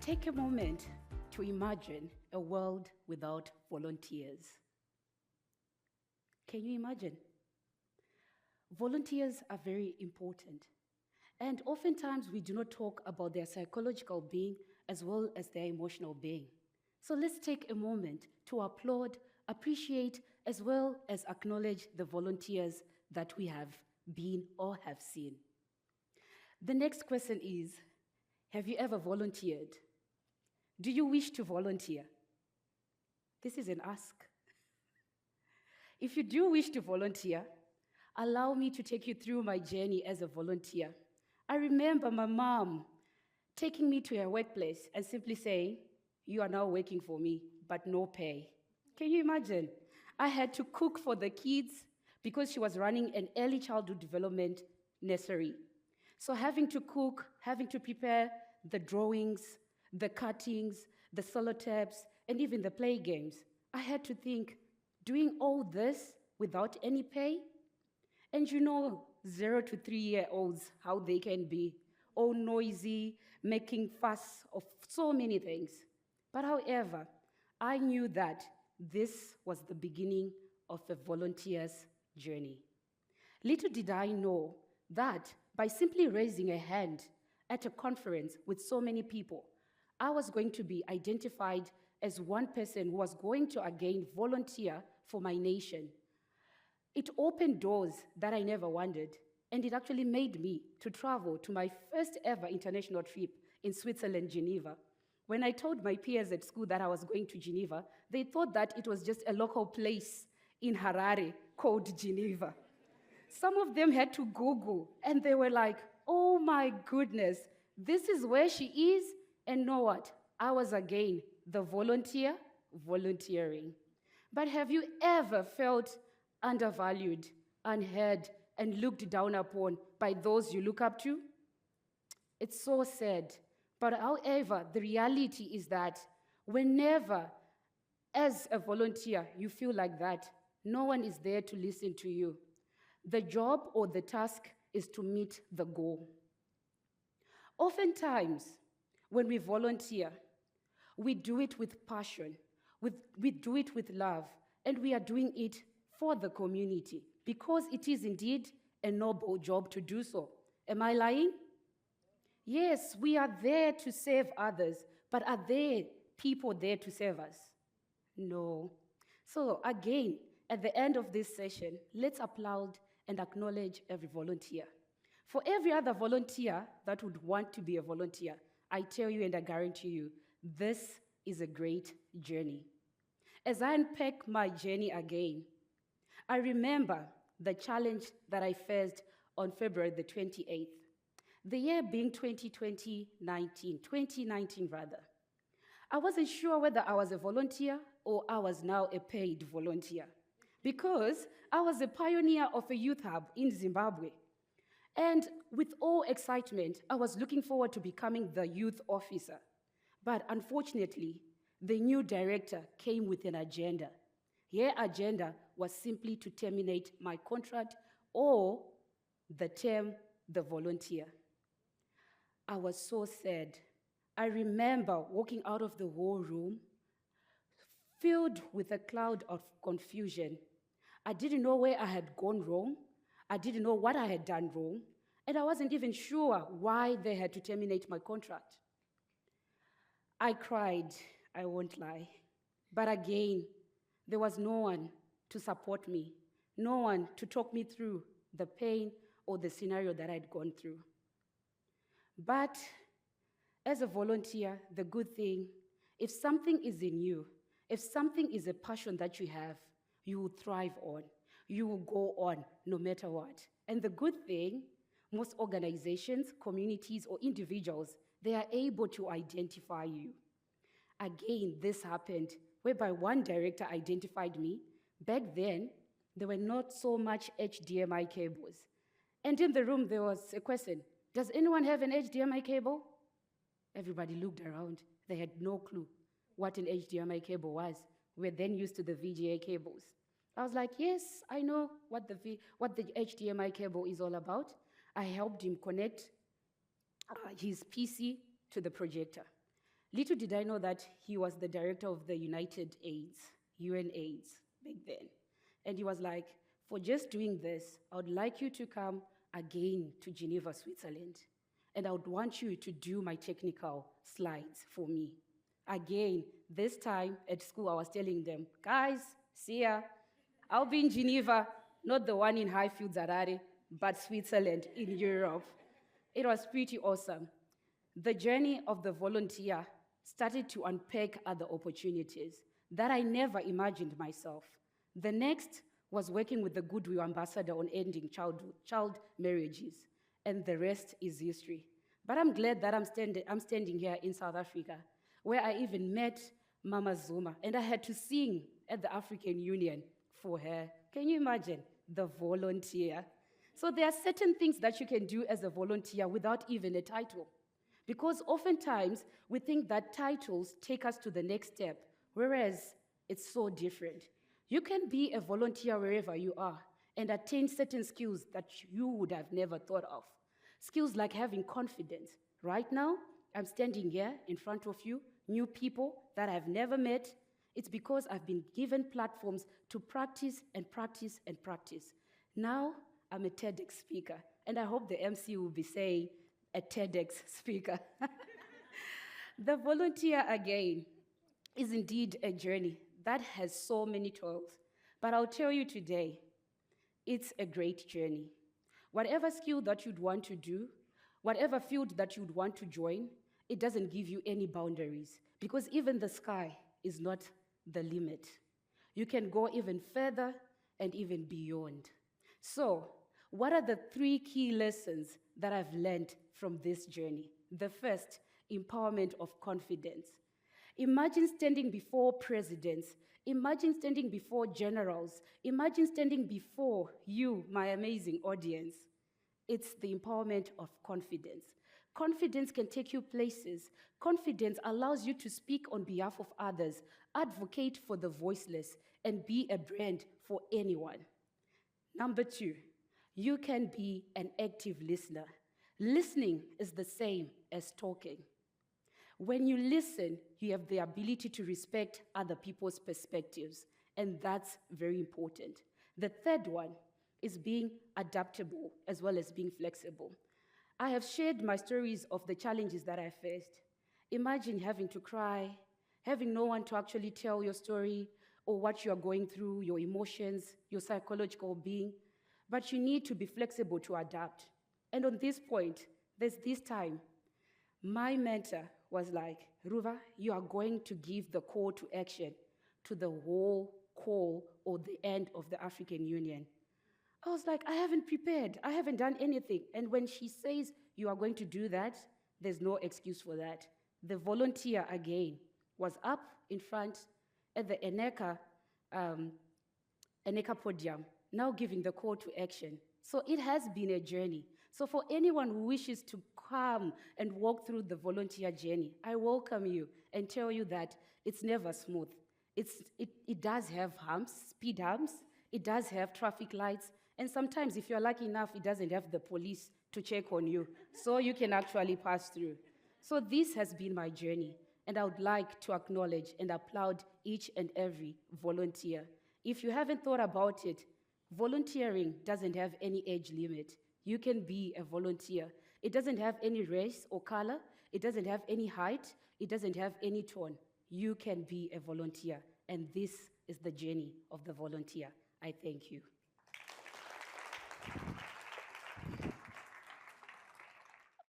Take a moment to imagine a world without volunteers. Can you imagine? Volunteers are very important. And oftentimes we do not talk about their psychological being as well as their emotional being. So let's take a moment to applaud, appreciate, as well as acknowledge the volunteers that we have been or have seen. The next question is, have you ever volunteered? Do you wish to volunteer? This is an ask. If you do wish to volunteer, allow me to take you through my journey as a volunteer. I remember my mom taking me to her workplace and simply saying, "You are now working for me, but no pay." Can you imagine? I had to cook for the kids because she was running an early childhood development nursery. So having to cook, having to prepare the drawings, the cuttings, the sellotaps, and even the play games, I had to think, doing all this without any pay? And you know, 0 to 3-year-olds, how they can be, all noisy, making fuss of so many things. But however, I knew that this was the beginning of a volunteer's journey. Little did I know that by simply raising a hand at a conference with so many people, I was going to be identified as one person who was going to again volunteer for my nation. It opened doors that I never wanted, and it actually made me to travel to my first ever international trip in Switzerland, Geneva. When I told my peers at school that I was going to Geneva, they thought that it was just a local place in Harare called Geneva. Some of them had to Google, and they were like, "Oh my goodness, this is where she is?" And know what? I was again the volunteer volunteering. But have you ever felt undervalued, unheard, and looked down upon by those you look up to? It's so sad. But however, the reality is that whenever, as a volunteer, you feel like that, no one is there to listen to you. The job or the task is to meet the goal. Oftentimes, when we volunteer, we do it with passion, we do it with love, and we are doing it for the community because it is indeed a noble job to do so. Am I lying? Yes, we are there to save others, but are there people there to save us? No. So again, at the end of this session, let's applaud and acknowledge every volunteer. For every other volunteer that would want to be a volunteer, I tell you and I guarantee you, this is a great journey. As I unpack my journey again, I remember the challenge that I faced on February the 28th, the year being 2019 rather. I wasn't sure whether I was a volunteer or I was now a paid volunteer because I was a pioneer of a youth hub in Zimbabwe. And with all excitement, I was looking forward to becoming the youth officer. But unfortunately, the new director came with an agenda. Her agenda was simply to terminate my contract or the term, the volunteer. I was so sad. I remember walking out of the war room filled with a cloud of confusion. I didn't know where I had gone wrong. I didn't know what I had done wrong. And I wasn't even sure why they had to terminate my contract. I cried, I won't lie. But again, there was no one to support me, no one to talk me through the pain or the scenario that I'd gone through. But as a volunteer, the good thing, if something is in you, if something is a passion that you have, you will thrive on. You will go on no matter what. And the good thing, most organizations, communities, or individuals, they are able to identify you. Again, this happened whereby one director identified me. Back then, there were not so much HDMI cables. And in the room, there was a question, does anyone have an HDMI cable? Everybody looked around. They had no clue what an HDMI cable was. We were then used to the VGA cables. I was like, yes, I know what the HDMI cable is all about. I helped him connect his PC to the projector. Little did I know that he was the director of the United AIDS, UN AIDS, back then. And he was like, for just doing this, I would like you to come again to Geneva, Switzerland. And I would want you to do my technical slides for me. Again, this time at school, I was telling them, guys, see ya. I'll be in Geneva, not the one in Highfields, Harare, but Switzerland in Europe. It was pretty awesome. The journey of the volunteer started to unpack other opportunities that I never imagined myself. The next was working with the Goodwill Ambassador on ending child marriages, and the rest is history. But I'm glad that I'm standing here in South Africa, where I even met Mama Zuma, and I had to sing at the African Union for her. Can you imagine? The volunteer. So there are certain things that you can do as a volunteer without even a title. Because oftentimes we think that titles take us to the next step, whereas it's so different. You can be a volunteer wherever you are and attain certain skills that you would have never thought of. Skills like having confidence. Right now, I'm standing here in front of you, new people that I've never met. It's because I've been given platforms to practice and practice and practice. Now, I'm a TEDx speaker, and I hope the MC will be saying a TEDx speaker. The volunteer, again, is indeed a journey that has so many toils. But I'll tell you today, it's a great journey. Whatever skill that you'd want to do, whatever field that you'd want to join, it doesn't give you any boundaries, because even the sky is not the limit. You can go even further and even beyond. So, what are the 3 key lessons that I've learned from this journey? The first, empowerment of confidence. Imagine standing before presidents. Imagine standing before generals. Imagine standing before you, my amazing audience. It's the empowerment of confidence. Confidence can take you places. Confidence allows you to speak on behalf of others, advocate for the voiceless, and be a brand for anyone. Number 2, you can be an active listener. Listening is the same as talking. When you listen, you have the ability to respect other people's perspectives, and that's very important. The third one is being adaptable as well as being flexible. I have shared my stories of the challenges that I faced. Imagine having to cry, having no one to actually tell your story or what you are going through, your emotions, your psychological being, but you need to be flexible to adapt. And on this point, there's this time, my mentor was like, Ruva, you are going to give the call to action to the whole call or the end of the African Union. I was like, I haven't prepared. I haven't done anything. And when she says you are going to do that, there's no excuse for that. The volunteer, again, was up in front at the Eneka podium, now giving the call to action. So it has been a journey. So for anyone who wishes to come and walk through the volunteer journey, I welcome you and tell you that it's never smooth. It does have humps, speed humps. It does have traffic lights. And sometimes, if you're lucky enough, it doesn't have the police to check on you. So you can actually pass through. So this has been my journey. And I would like to acknowledge and applaud each and every volunteer. If you haven't thought about it, volunteering doesn't have any age limit. You can be a volunteer. It doesn't have any race or color. It doesn't have any height. It doesn't have any tone. You can be a volunteer. And this is the journey of the volunteer. I thank you.